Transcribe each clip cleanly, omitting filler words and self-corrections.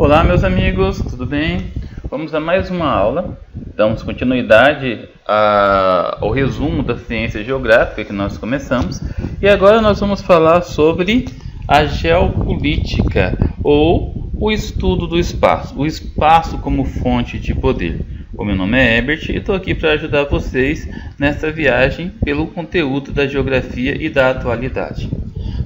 Olá, meus amigos, tudo bem? Vamos a mais uma aula. Damos continuidade ao resumo da ciência geográfica que nós começamos. E agora nós vamos falar sobre a geopolítica, ou o estudo do espaço. O espaço como fonte de poder. O meu nome é Herbert e estou aqui para ajudar vocês nessa viagem pelo conteúdo da geografia e da atualidade.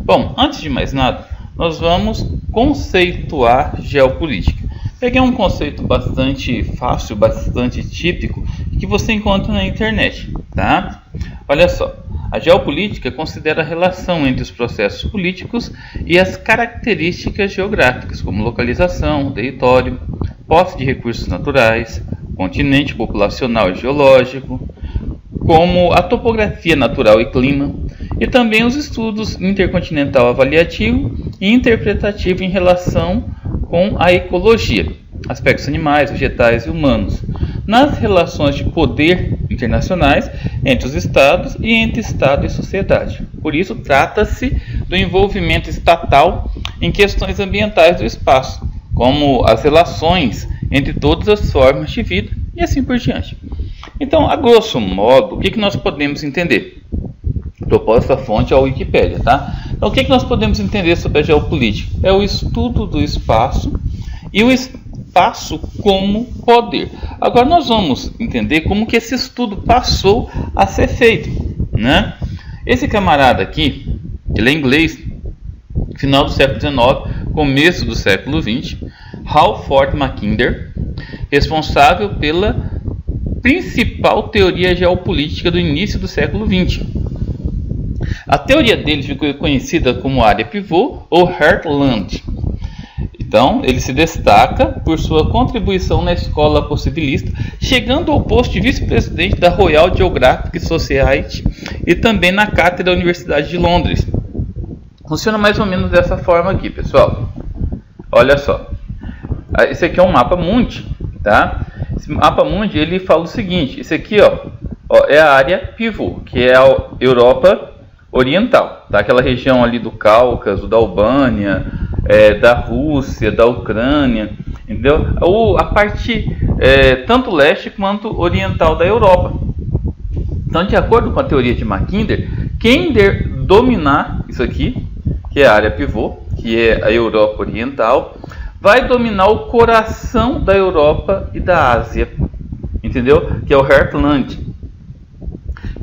Bom, antes de mais nada, nós vamos conceituar geopolítica. Peguei um conceito bastante fácil, bastante típico, que você encontra na internet, tá? Olha só, a geopolítica considera a relação entre os processos políticos e as características geográficas, como localização, território, posse de recursos naturais, continente populacional e geológico, como a topografia natural e clima, e também os estudos intercontinental avaliativo e interpretativo em relação com a ecologia, aspectos animais, vegetais e humanos, nas relações de poder internacionais entre os estados e entre Estado e sociedade. Por isso, trata-se do envolvimento estatal em questões ambientais do espaço, como as relações entre todas as formas de vida e assim por diante. Então, a grosso modo, o que nós podemos entender? Proposta fonte é a Wikipédia, tá? Então, o que nós podemos entender sobre a geopolítica? É o estudo do espaço e o espaço como poder. Agora, nós vamos entender como que esse estudo passou a ser feito, né? Esse camarada aqui, ele é inglês, final do século XIX, começo do século XX, Halford Mackinder, responsável pela principal teoria geopolítica do início do século XX. A teoria dele ficou conhecida como área pivô ou Heartland. Então, ele se destaca por sua contribuição na escola possibilista, chegando ao posto de vice-presidente da Royal Geographic Society e também na cátedra da Universidade de Londres. Funciona mais ou menos dessa forma aqui, pessoal. Olha só. Esse aqui é um mapa mundi, tá? Esse mapa mundi, ele fala o seguinte: esse aqui, ó, é a área pivô, que é a Europa Oriental, tá? Aquela região ali do Cáucaso, da Albânia, da Rússia, da Ucrânia, entendeu? A parte tanto leste quanto oriental da Europa. Então, de acordo com a teoria de Mackinder, quem dominar isso aqui, que é a área pivô, que é a Europa Oriental, vai dominar o coração da Europa e da Ásia, entendeu? Que é o Heartland.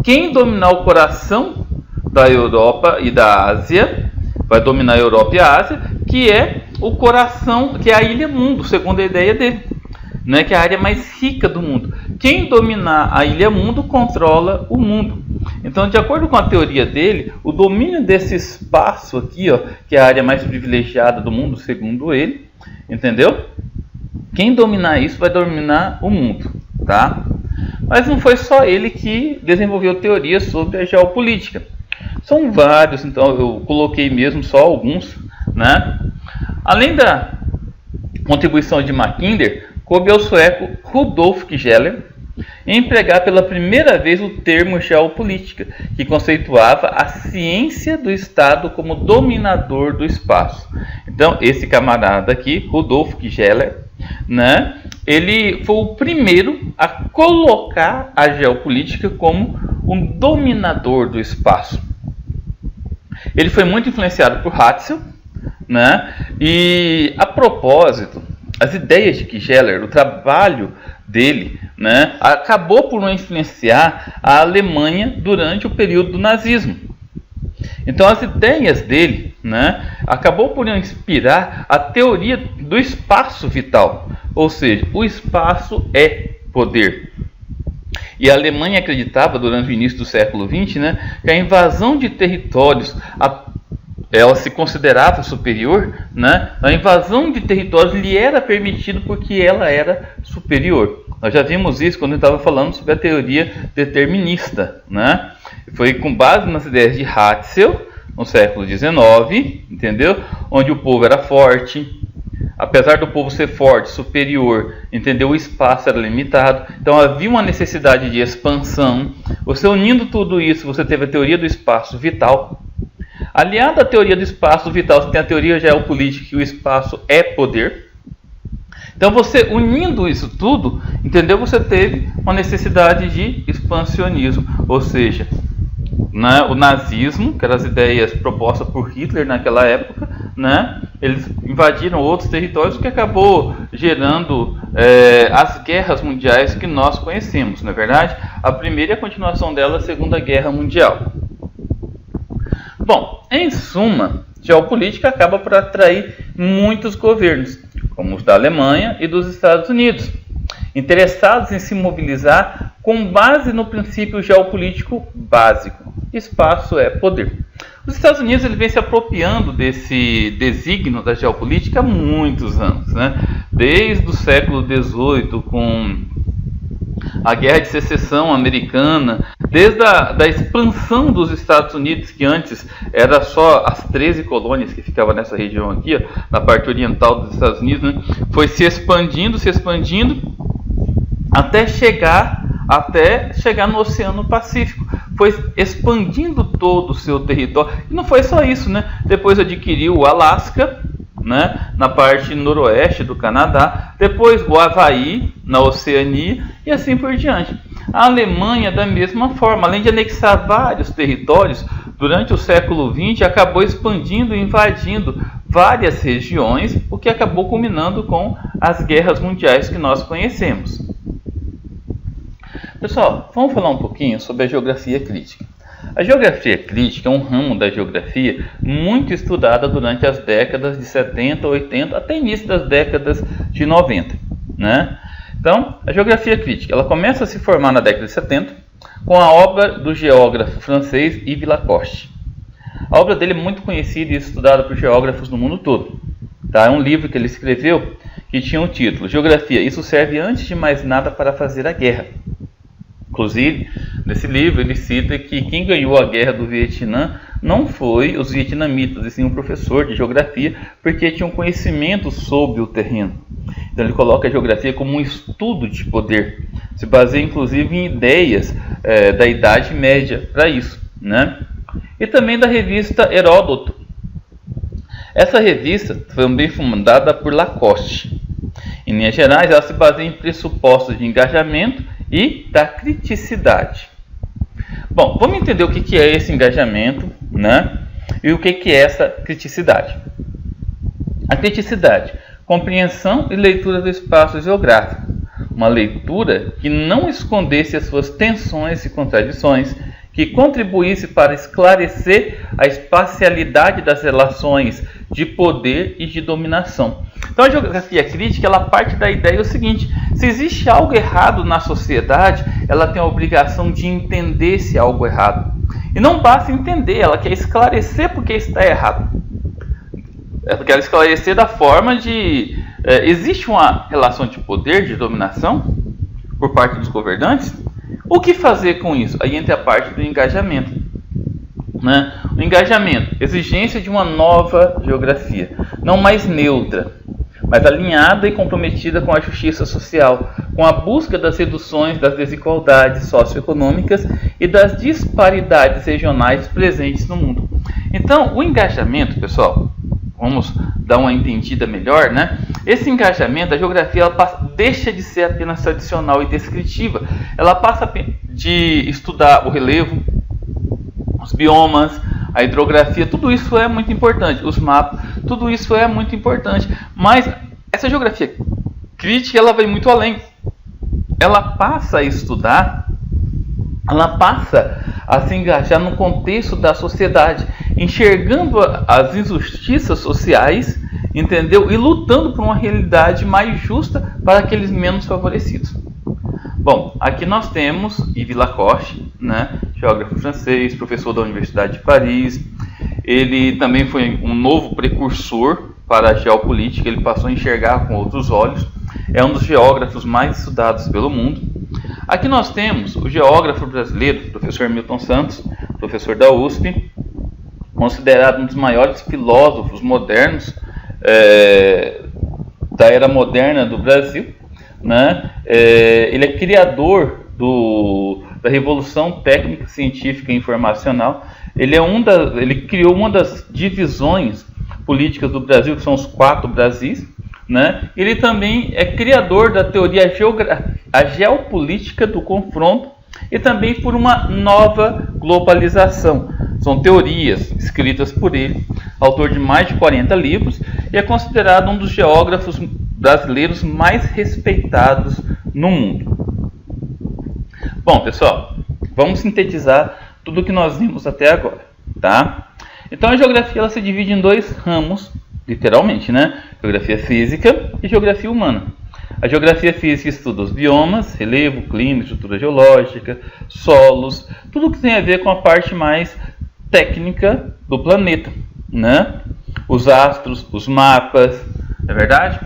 Quem dominar o coração da Europa e da Ásia vai dominar a Europa e a Ásia, que é o coração, que é a Ilha Mundo, segundo a ideia dele, né? Que é a área mais rica do mundo. Quem dominar a Ilha Mundo controla o mundo. Então, de acordo com a teoria dele, o domínio desse espaço aqui, ó, que é a área mais privilegiada do mundo, segundo ele, entendeu? Quem dominar isso vai dominar o mundo, tá? Mas não foi só ele que desenvolveu teorias sobre a geopolítica. São vários, então eu coloquei mesmo só alguns, né? Além da contribuição de Mackinder, coube ao sueco Rudolf Kjellner empregar pela primeira vez o termo geopolítica, que conceituava a ciência do Estado como dominador do espaço. Então, esse camarada aqui, Rudolf Kjellner, né, ele foi o primeiro a colocar a geopolítica como um dominador do espaço. Ele foi muito influenciado por Hatzel, né, e a propósito, as ideias de Kjellner, o trabalho dele, né, acabou por não influenciar a Alemanha durante o período do nazismo. Então, as ideias dele, né, acabou por inspirar a teoria do espaço vital, ou seja, o espaço é poder. E a Alemanha acreditava, durante o início do século XX, né, que a invasão de territórios, ela se considerava superior, né? A invasão de territórios lhe era permitido porque ela era superior. Nós já vimos isso quando estava falando sobre a teoria determinista, né? Foi com base nas ideias de Hatzel, no século XIX, entendeu? Onde o povo era forte. Apesar do povo ser forte, superior, entendeu? O espaço era limitado. Então havia uma necessidade de expansão. Você unindo tudo isso, você teve a teoria do espaço vital. Aliado à teoria do espaço vital, você tem a teoria geopolítica que o espaço é poder. Então você unindo isso tudo, entendeu? Você teve uma necessidade de expansionismo, ou seja, né, o nazismo, que eram as ideias propostas por Hitler naquela época, né, eles invadiram outros territórios, que acabou gerando as guerras mundiais que nós conhecemos, não é verdade? A primeira e a continuação dela é a Segunda Guerra Mundial. Bom, em suma, geopolítica acaba por atrair muitos governos, como os da Alemanha e dos Estados Unidos, interessados em se mobilizar com base no princípio geopolítico básico: espaço é poder. Os Estados Unidos ele vem se apropriando desse desígnio da geopolítica há muitos anos, né? Desde o século XVIII, com a Guerra de Secessão americana, desde a expansão dos Estados Unidos, que antes era só as 13 colônias que ficavam nessa região aqui, ó, na parte oriental dos Estados Unidos, né? Foi se expandindo, até chegar no Oceano Pacífico. Foi expandindo todo o seu território. E não foi só isso, né? Depois adquiriu o Alasca, né, na parte noroeste do Canadá, depois o Havaí, na Oceania, e assim por diante. A Alemanha, da mesma forma, além de anexar vários territórios, durante o século XX, acabou expandindo e invadindo várias regiões, o que acabou culminando com as guerras mundiais que nós conhecemos. Pessoal, vamos falar um pouquinho sobre a geografia crítica. A geografia crítica é um ramo da geografia muito estudada durante as décadas de 70, 80, até início das décadas de 90, né? Então, a geografia crítica ela começa a se formar na década de 70 com a obra do geógrafo francês Yves Lacoste. A obra dele é muito conhecida e estudada por geógrafos no mundo todo. Tá? É um livro que ele escreveu que tinha o título Geografia, isso serve antes de mais nada para fazer a guerra. Inclusive, nesse livro ele cita que quem ganhou a guerra do Vietnã não foi os vietnamitas, e sim um professor de geografia, porque tinha um conhecimento sobre o terreno. Então ele coloca a geografia como um estudo de poder, se baseia inclusive em ideias da Idade Média para isso, né? E também da revista Heródoto. Essa revista foi também fundada por Lacoste. Em linhas gerais, ela se baseia em pressupostos de engajamento e da criticidade. Bom, vamos entender o que é esse engajamento, né? E o que é essa criticidade. A criticidade, compreensão e leitura do espaço geográfico. Uma leitura que não escondesse as suas tensões e contradições, que contribuísse para esclarecer a espacialidade das relações de poder e de dominação. Então a geografia crítica ela parte da ideia o seguinte: se existe algo errado na sociedade, ela tem a obrigação de entender esse algo errado. E não basta entender, ela quer esclarecer porque está errado. Ela quer esclarecer da forma de... existe uma relação de poder, de dominação, por parte dos governantes? O que fazer com isso? Aí entra a parte do engajamento, né? O engajamento, exigência de uma nova geografia, não mais neutra, mas alinhada e comprometida com a justiça social, com a busca das reduções das desigualdades socioeconômicas e das disparidades regionais presentes no mundo. Então, o engajamento, pessoal, vamos dar uma entendida melhor, né? Esse engajamento, a geografia ela deixa de ser apenas tradicional e descritiva. Ela passa de estudar o relevo, os biomas, a hidrografia, tudo isso é muito importante. Os mapas, tudo isso é muito importante. Mas essa geografia crítica, ela vai muito além. Ela passa a estudar, ela passa a se engajar no contexto da sociedade, enxergando as injustiças sociais, entendeu? E lutando por uma realidade mais justa para aqueles menos favorecidos. Bom, aqui nós temos Yves Lacoste, né? Geógrafo francês, professor da Universidade de Paris. Ele também foi um novo precursor para a geopolítica, ele passou a enxergar com outros olhos. É um dos geógrafos mais estudados pelo mundo. Aqui nós temos o geógrafo brasileiro, professor Milton Santos, professor da USP, considerado um dos maiores filósofos modernos da era moderna do Brasil, né? Ele é criador da Revolução Técnica, Científica e Informacional. Ele criou uma das divisões políticas do Brasil, que são os 4 Brasis, né? Ele também é criador da teoria a geopolítica do confronto e também por uma nova globalização. São teorias escritas por ele, autor de mais de 40 livros, e é considerado um dos geógrafos brasileiros mais respeitados no mundo. Bom, pessoal, vamos sintetizar tudo o que nós vimos até agora, tá? Então a geografia ela se divide em dois ramos, literalmente, né? Geografia física e geografia humana. A geografia física estuda os biomas, relevo, clima, estrutura geológica, solos, tudo que tem a ver com a parte mais técnica do planeta, né? Os astros, os mapas, não é verdade?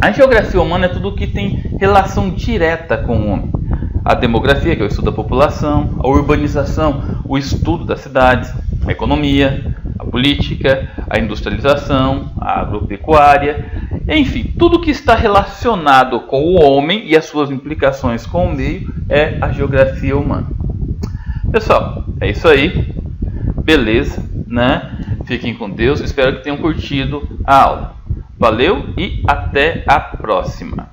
A geografia humana é tudo que tem relação direta com o homem. A demografia, que é o estudo da população, a urbanização, o estudo das cidades, a economia, a política, a industrialização, a agropecuária, enfim, tudo que está relacionado com o homem e as suas implicações com o meio é a geografia humana. Pessoal, é isso aí. Beleza, né? Fiquem com Deus. Espero que tenham curtido a aula. Valeu e até a próxima.